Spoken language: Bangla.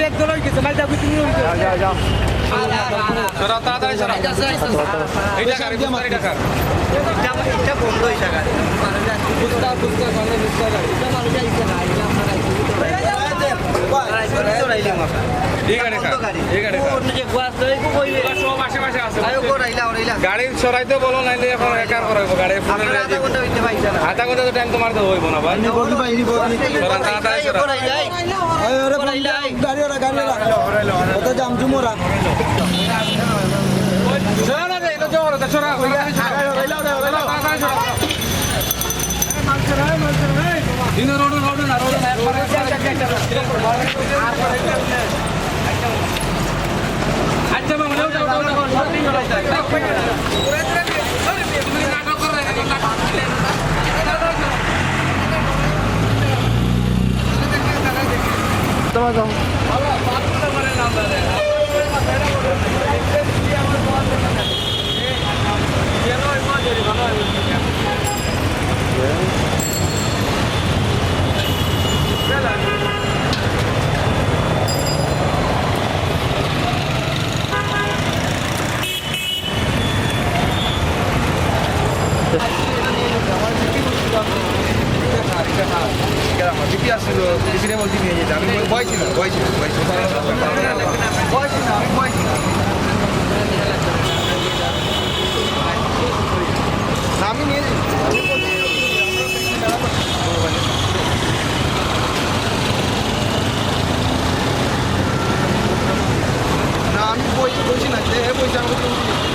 একদল হয়ে গেছে মাইদা কুতি নিয়ে হইছে যাও যাও সরা তাড়াতাড়ি সরা এইটা গাড়ি বুঝতারি টাকা এটা বন্ধ হইছে গাড়ি বুঝতা ভালো বুঝতা গাড়ি এটা মানুষ আইছে না এটা আমরা এই গাড়ি যে বাস লই কো কইবে সব আশেপাশে আছে আয়ো কো রাইলা গাড়ি সরাইতে বলো নাইলে এখন একার করাইবো গাড়ি ফুলে আধা ঘন্টা হইতে পাইছে না আধা ঘন্টা তো টাইম তোমার তো হইব না ভাই বগি বাইরি বগি সরা তাড়াতাড়ি সরা আরে ওরে গাড়ি ওরা কত জাম জুমরা সরা না রে এটা জোর এটা সরা তাড়াতাড়ি সরা ইনো রোড না আচ্ছা বাবা যাও নাটক করে তোমার যাও আমার দিদি আসছিল দিদিরে বলছি নিয়ে যেতে আমি ভয় ছিল